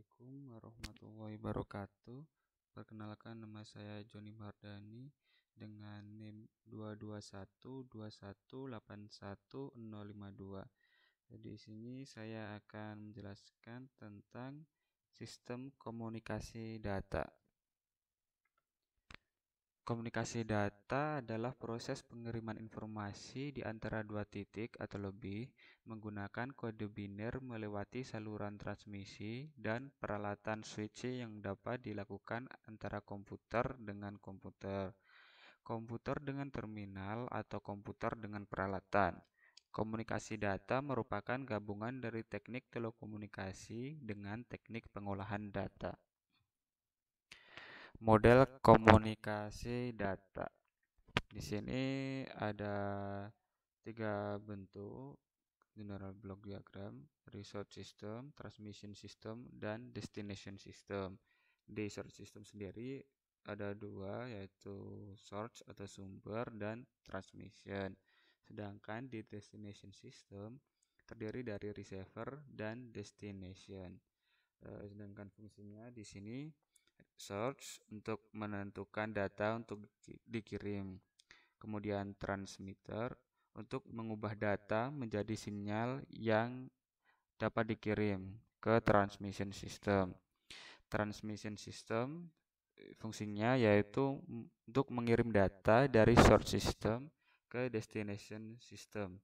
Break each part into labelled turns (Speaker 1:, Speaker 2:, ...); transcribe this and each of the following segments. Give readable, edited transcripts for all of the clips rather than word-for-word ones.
Speaker 1: Assalamualaikum warahmatullahi wabarakatuh. Perkenalkan, nama saya Joni Mardani dengan NIM 22121811052. Di sini saya akan menjelaskan tentang sistem komunikasi data. Komunikasi data adalah proses pengiriman informasi di antara dua titik atau lebih menggunakan kode biner melewati saluran transmisi dan peralatan switching yang dapat dilakukan antara komputer dengan komputer, komputer dengan terminal, atau komputer dengan peralatan. Komunikasi data merupakan gabungan dari teknik telekomunikasi dengan teknik pengolahan data. Model komunikasi data. Di sini ada 3 bentuk: general block diagram, resource system, transmission system, dan destination system. Di source system sendiri ada 2, yaitu source atau sumber dan transmission. Sedangkan di destination system terdiri dari receiver dan destination. Sedangkan fungsinya di sini search untuk menentukan data untuk dikirim, kemudian transmitter untuk mengubah data menjadi sinyal yang dapat dikirim ke transmission system. Transmission system fungsinya yaitu untuk mengirim data dari source system ke destination system.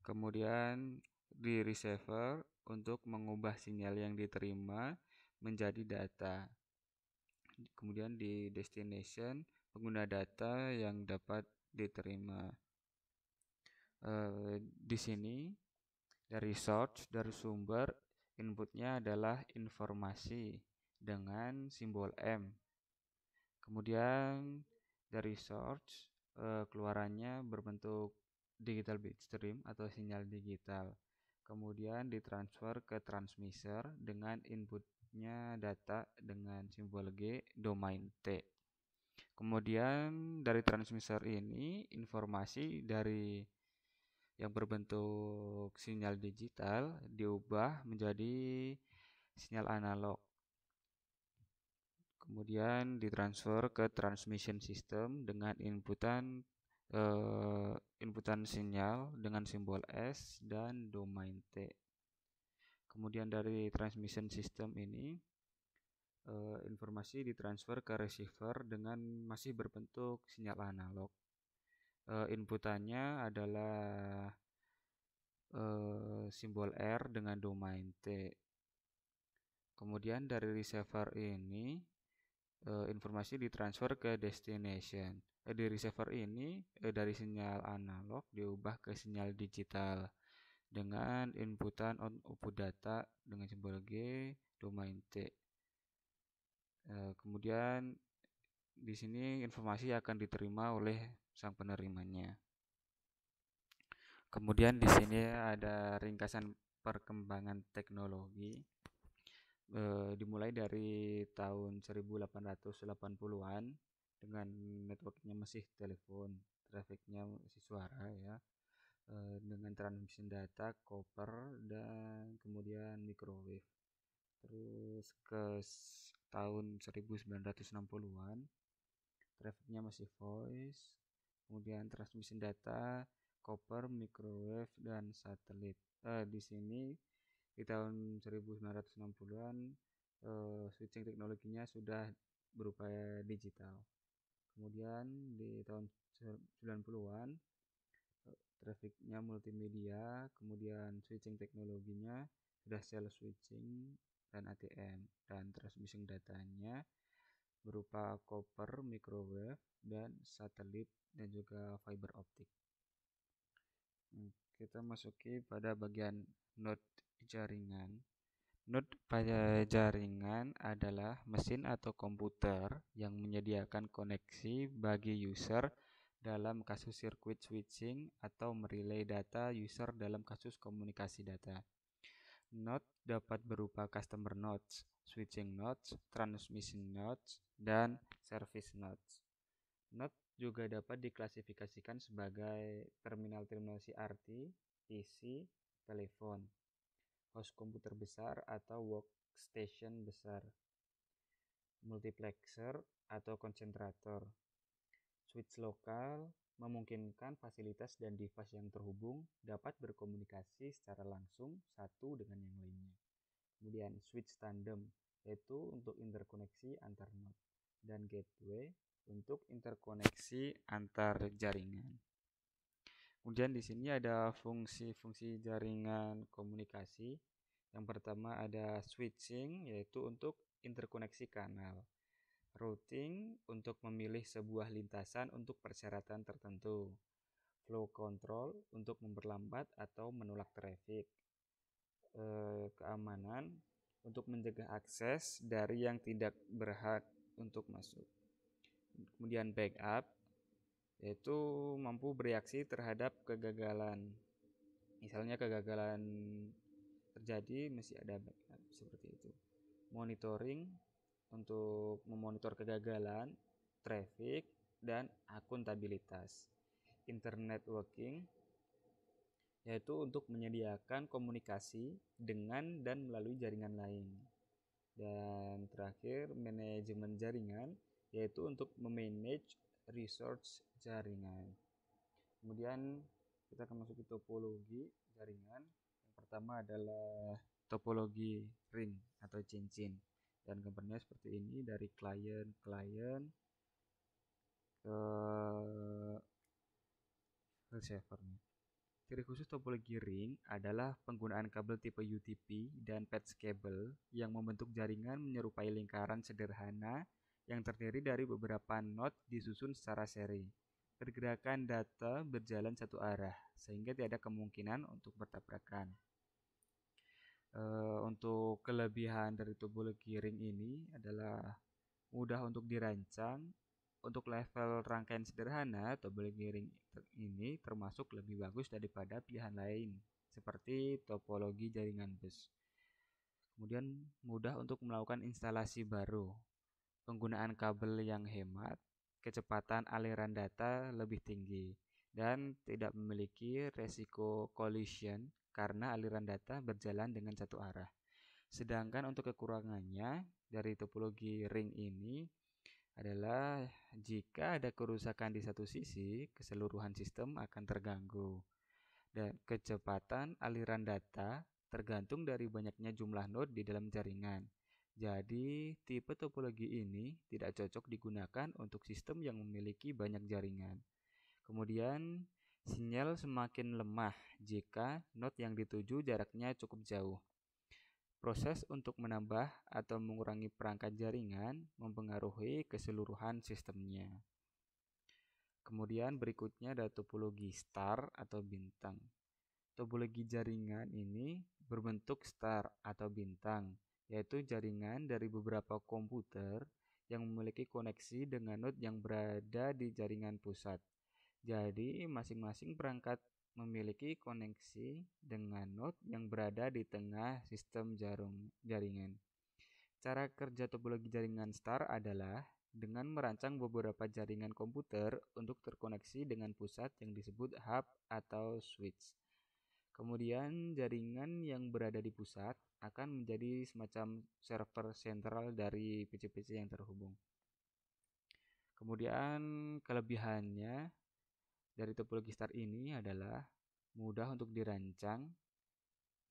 Speaker 1: Kemudian di receiver untuk mengubah sinyal yang diterima menjadi data. Kemudian di destination pengguna data yang dapat diterima. Di sini dari source, dari sumber, inputnya adalah informasi dengan simbol M. Kemudian dari source, keluarannya berbentuk digital bitstream atau sinyal digital. Kemudian ditransfer ke transmitter dengan inputnya data dengan simbol G, domain T. Kemudian dari transmitter ini informasi dari yang berbentuk sinyal digital diubah menjadi sinyal analog. Kemudian ditransfer ke transmission system dengan inputan sinyal dengan simbol S dan domain T. Kemudian dari transmission system ini informasi ditransfer ke receiver dengan masih berbentuk sinyal analog. Inputannya adalah simbol R dengan domain T. Kemudian dari receiver ini informasi ditransfer ke destination. Di receiver ini dari sinyal analog diubah ke sinyal digital dengan inputan output data dengan simbol G, domain T. Kemudian di sini informasi akan diterima oleh sang penerimanya. Kemudian di sini ada ringkasan perkembangan teknologi. Dimulai dari tahun 1880-an dengan networknya masih telepon, trafiknya masih suara ya, dengan transmission data copper dan kemudian microwave. Terus ke tahun 1960-an trafiknya masih voice, kemudian transmission data copper, microwave, dan satelit. Di sini di tahun 1960-an switching teknologinya sudah berupa digital. Kemudian di tahun 90-an trafiknya multimedia, kemudian switching teknologinya sudah cell switching dan ATM, dan transmission datanya berupa copper, microwave, dan satelit, dan juga fiber optik. Kita masuki pada bagian node jaringan. Node pada jaringan adalah mesin atau komputer yang menyediakan koneksi bagi user dalam kasus sirkuit switching atau merelay data user dalam kasus komunikasi data. Node dapat berupa customer nodes, switching nodes, transmission nodes, dan service nodes. Node juga dapat diklasifikasikan sebagai terminal-terminal CRT, PC, telepon, host komputer besar, atau workstation besar, multiplexer atau konsentrator. Switch lokal memungkinkan fasilitas dan device yang terhubung dapat berkomunikasi secara langsung satu dengan yang lainnya. Kemudian switch tandem, yaitu untuk interkoneksi antar node, dan gateway untuk interkoneksi antar jaringan. Kemudian di sini ada fungsi-fungsi jaringan komunikasi. Yang pertama ada switching, yaitu untuk interkoneksi kanal. Routing untuk memilih sebuah lintasan untuk persyaratan tertentu. Flow control untuk memperlambat atau menolak traffic. Keamanan untuk mencegah akses dari yang tidak berhak untuk masuk. Kemudian backup yaitu mampu bereaksi terhadap kegagalan. Misalnya kegagalan terjadi, mesti ada backup seperti itu. Monitoring untuk memonitor kegagalan, traffic, dan akuntabilitas. Internet working yaitu untuk menyediakan komunikasi dengan dan melalui jaringan lain. Dan terakhir, manajemen jaringan yaitu untuk memanage resource jaringan. Kemudian kita akan masuk ke topologi jaringan. Yang pertama adalah topologi ring atau cincin, dan gambarnya seperti ini dari klien ke servernya. Ciri khusus topologi ring adalah penggunaan kabel tipe UTP dan patch cable yang membentuk jaringan menyerupai lingkaran sederhana yang terdiri dari beberapa node disusun secara seri. Pergerakan data berjalan satu arah, sehingga tidak ada kemungkinan untuk bertabrakan. Untuk kelebihan dari topologi ring ini adalah mudah untuk dirancang. Untuk level rangkaian sederhana, topologi ring ini termasuk lebih bagus daripada pilihan lain, seperti topologi jaringan bus. Kemudian mudah untuk melakukan instalasi baru. Penggunaan kabel yang hemat, kecepatan aliran data lebih tinggi, dan tidak memiliki resiko collision karena aliran data berjalan dengan satu arah. Sedangkan untuk kekurangannya dari topologi ring ini adalah jika ada kerusakan di satu sisi, keseluruhan sistem akan terganggu. Dan kecepatan aliran data tergantung dari banyaknya jumlah node di dalam jaringan. Jadi, tipe topologi ini tidak cocok digunakan untuk sistem yang memiliki banyak jaringan. Kemudian, sinyal semakin lemah jika node yang dituju jaraknya cukup jauh. Proses untuk menambah atau mengurangi perangkat jaringan mempengaruhi keseluruhan sistemnya. Kemudian berikutnya ada topologi star atau bintang. Topologi jaringan ini berbentuk star atau bintang, yaitu jaringan dari beberapa komputer yang memiliki koneksi dengan node yang berada di jaringan pusat. Jadi, masing-masing perangkat memiliki koneksi dengan node yang berada di tengah sistem jaringan. Cara kerja topologi jaringan star adalah dengan merancang beberapa jaringan komputer untuk terkoneksi dengan pusat yang disebut hub atau switch. Kemudian jaringan yang berada di pusat akan menjadi semacam server sentral dari PC-PC yang terhubung. Kemudian kelebihannya dari topologi star ini adalah mudah untuk dirancang,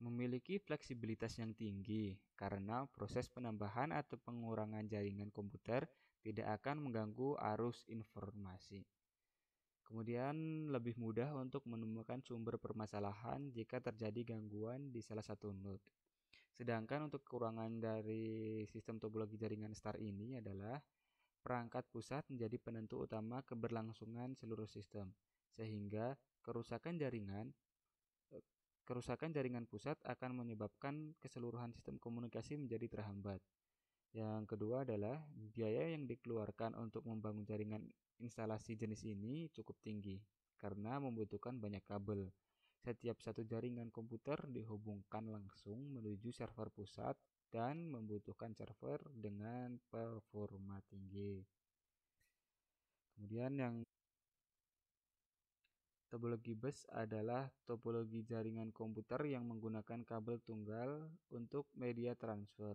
Speaker 1: memiliki fleksibilitas yang tinggi karena proses penambahan atau pengurangan jaringan komputer tidak akan mengganggu arus informasi. Kemudian lebih mudah untuk menemukan sumber permasalahan jika terjadi gangguan di salah satu node. Sedangkan untuk kekurangan dari sistem topologi jaringan star ini adalah perangkat pusat menjadi penentu utama keberlangsungan seluruh sistem, sehingga kerusakan jaringan pusat akan menyebabkan keseluruhan sistem komunikasi menjadi terhambat. Yang kedua adalah biaya yang dikeluarkan untuk membangun jaringan instalasi jenis ini cukup tinggi karena membutuhkan banyak kabel. Setiap satu jaringan komputer dihubungkan langsung menuju server pusat dan membutuhkan server dengan performa tinggi. Kemudian yang topologi bus adalah topologi jaringan komputer yang menggunakan kabel tunggal untuk media transfer.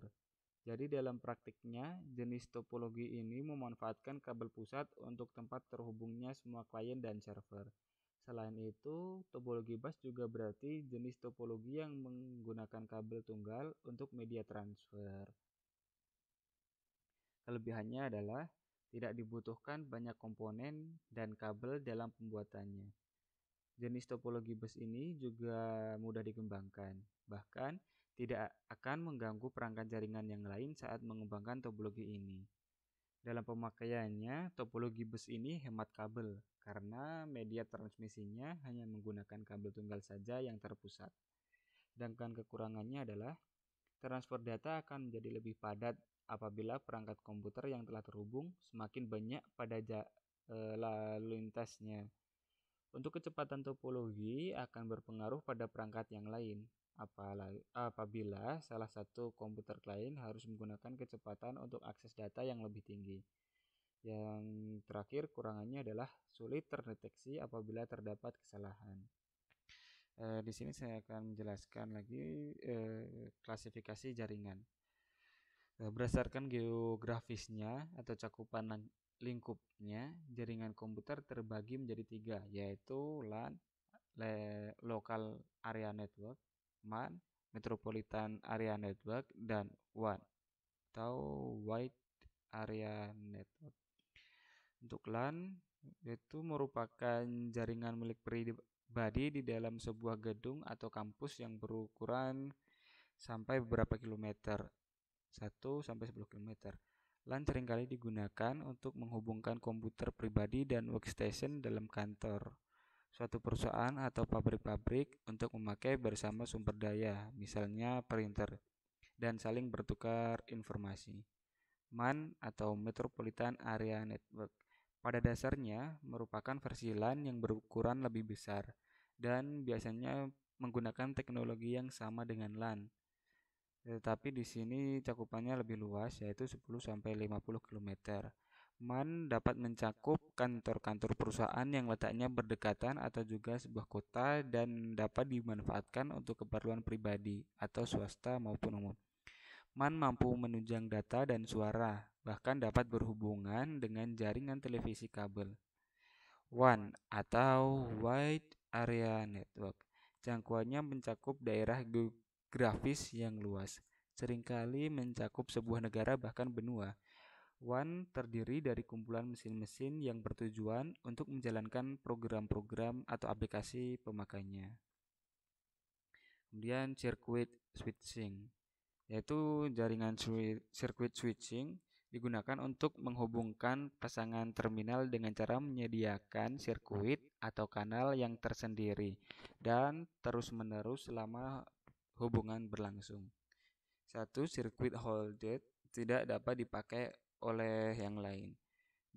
Speaker 1: Jadi dalam praktiknya, jenis topologi ini memanfaatkan kabel pusat untuk tempat terhubungnya semua klien dan server. Selain itu, topologi bus juga berarti jenis topologi yang menggunakan kabel tunggal untuk media transfer. Kelebihannya adalah tidak dibutuhkan banyak komponen dan kabel dalam pembuatannya. Jenis topologi bus ini juga mudah dikembangkan, bahkan tidak akan mengganggu perangkat jaringan yang lain saat mengembangkan topologi ini. Dalam pemakaiannya, topologi bus ini hemat kabel, karena media transmisinya hanya menggunakan kabel tunggal saja yang terpusat. Sedangkan kekurangannya adalah transfer data akan menjadi lebih padat apabila perangkat komputer yang telah terhubung semakin banyak pada lalu lintasnya. Untuk kecepatan topologi akan berpengaruh pada perangkat yang lain. Apabila salah satu komputer klien harus menggunakan kecepatan untuk akses data yang lebih tinggi. Yang terakhir, kurangannya adalah sulit terdeteksi apabila terdapat kesalahan. Di sini saya akan menjelaskan lagi klasifikasi jaringan. Berdasarkan geografisnya atau cakupan lingkupnya, jaringan komputer terbagi menjadi 3, yaitu LAN, Local Area Network, MAN, Metropolitan Area Network, dan WAN atau Wide Area Network. Untuk LAN, itu merupakan jaringan milik pribadi di dalam sebuah gedung atau kampus yang berukuran sampai beberapa kilometer, 1-10 km. LAN seringkali digunakan untuk menghubungkan komputer pribadi dan workstation dalam kantor, suatu perusahaan atau pabrik-pabrik untuk memakai bersama sumber daya, misalnya printer, dan saling bertukar informasi. MAN atau Metropolitan Area Network pada dasarnya merupakan versi LAN yang berukuran lebih besar dan biasanya menggunakan teknologi yang sama dengan LAN. Tetapi di sini cakupannya lebih luas, yaitu 10-50 km. MAN dapat mencakup kantor-kantor perusahaan yang letaknya berdekatan atau juga sebuah kota dan dapat dimanfaatkan untuk keperluan pribadi atau swasta maupun umum. MAN mampu menunjang data dan suara, bahkan dapat berhubungan dengan jaringan televisi kabel. WAN atau Wide Area Network, jangkauannya mencakup daerah geografis yang luas, seringkali mencakup sebuah negara bahkan benua. WAN terdiri dari kumpulan mesin-mesin yang bertujuan untuk menjalankan program-program atau aplikasi pemakainya. Kemudian circuit switching, yaitu jaringan circuit switching digunakan untuk menghubungkan pasangan terminal dengan cara menyediakan sirkuit atau kanal yang tersendiri dan terus-menerus selama hubungan berlangsung. 1. Sirkuit holded tidak dapat dipakai oleh yang lain.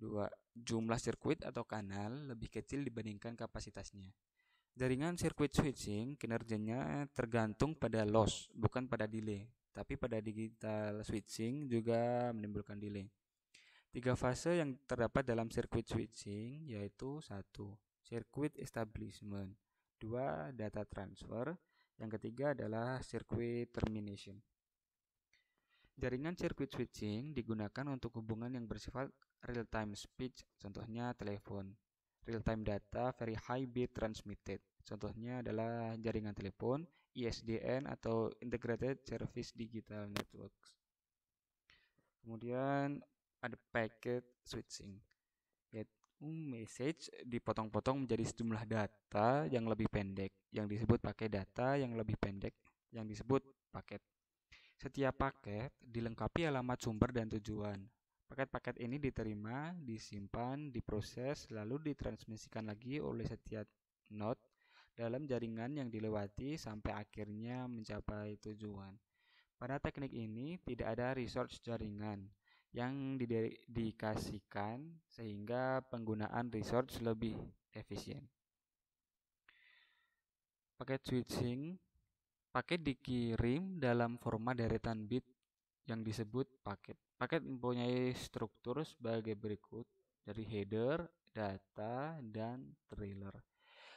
Speaker 1: 2. Jumlah sirkuit atau kanal lebih kecil dibandingkan kapasitasnya. Jaringan sirkuit switching kinerjanya tergantung pada loss, bukan pada delay. Tapi pada digital switching juga menimbulkan delay. 3 fase yang terdapat dalam circuit switching yaitu 1. Circuit establishment, 2. Data transfer, yang ketiga adalah circuit termination. Jaringan circuit switching digunakan untuk hubungan yang bersifat real-time speech, contohnya telepon. Real-time data very high bit transmitted, contohnya adalah jaringan telepon, ISDN atau Integrated Service Digital Networks. Kemudian ada packet switching, yaitu message dipotong-potong menjadi sejumlah data yang lebih pendek, yang disebut pakai data yang lebih pendek, yang disebut paket. Setiap paket dilengkapi alamat sumber dan tujuan. Paket-paket ini diterima, disimpan, diproses, lalu ditransmisikan lagi oleh setiap node dalam jaringan yang dilewati sampai akhirnya mencapai tujuan. Pada teknik ini tidak ada resource jaringan yang didedikasikan sehingga penggunaan resource lebih efisien. Paket switching, paket dikirim dalam format deretan bit yang disebut paket. Paket mempunyai struktur sebagai berikut, dari header, data, dan trailer.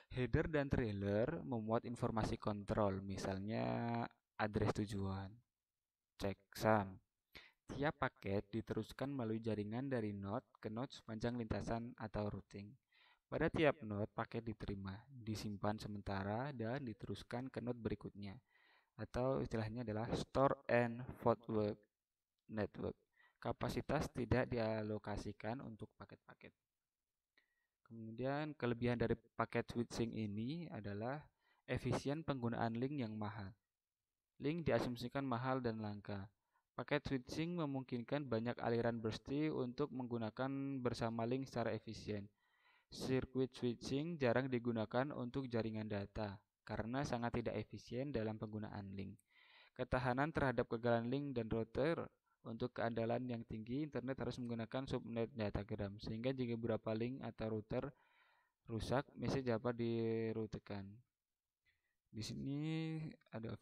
Speaker 1: Header dan trailer memuat informasi kontrol, misalnya address tujuan, checksum, Tiap paket diteruskan melalui jaringan dari node ke node sepanjang lintasan atau routing. Pada tiap node, paket diterima, disimpan sementara, dan diteruskan ke node berikutnya, atau istilahnya adalah store and forward network. Kapasitas tidak dialokasikan untuk paket-paket. Kemudian kelebihan dari paket switching ini adalah efisien penggunaan link yang mahal. Link diasumsikan mahal dan langka. Paket switching memungkinkan banyak aliran bursty untuk menggunakan bersama link secara efisien. Sirkuit switching jarang digunakan untuk jaringan data karena sangat tidak efisien dalam penggunaan link. Ketahanan terhadap kegagalan link dan router. Untuk keandalan yang tinggi, internet harus menggunakan subnet datagram, sehingga jika beberapa link atau router rusak, message dapat dirutekan. Di sini ada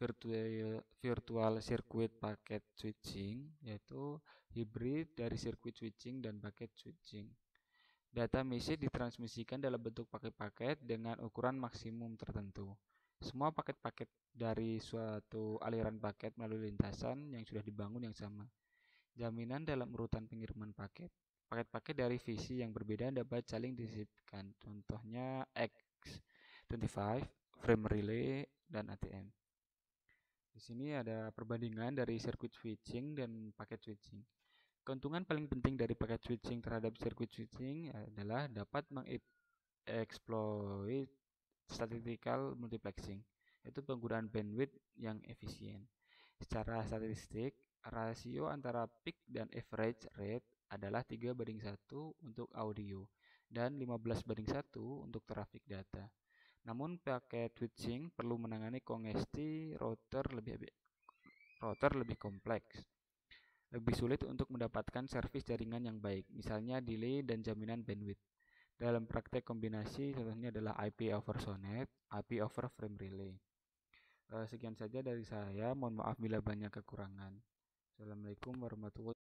Speaker 1: virtual circuit packet switching, yaitu hybrid dari circuit switching dan packet switching. Data message ditransmisikan dalam bentuk paket-paket dengan ukuran maksimum tertentu. Semua paket-paket dari suatu aliran paket melalui lintasan yang sudah dibangun yang sama. Jaminan dalam urutan pengiriman paket. Paket-paket dari visi yang berbeda dapat saling disisipkan. Contohnya X25, frame relay, dan ATM. Di sini ada perbandingan dari circuit switching dan paket switching. Keuntungan paling penting dari paket switching terhadap circuit switching adalah dapat mengeksploit statistical multiplexing, yaitu penggunaan bandwidth yang efisien. Secara statistik, rasio antara peak dan average rate adalah 3:1 untuk audio dan 15:1 untuk traffic data. Namun paket switching perlu menangani kongesti router lebih kompleks. Lebih sulit untuk mendapatkan servis jaringan yang baik, misalnya delay dan jaminan bandwidth. Dalam praktek kombinasi, contohnya adalah IP over SONET, IP over frame relay. Sekian saja dari saya, mohon maaf bila banyak kekurangan. Assalamualaikum warahmatullahi wabarakatuh.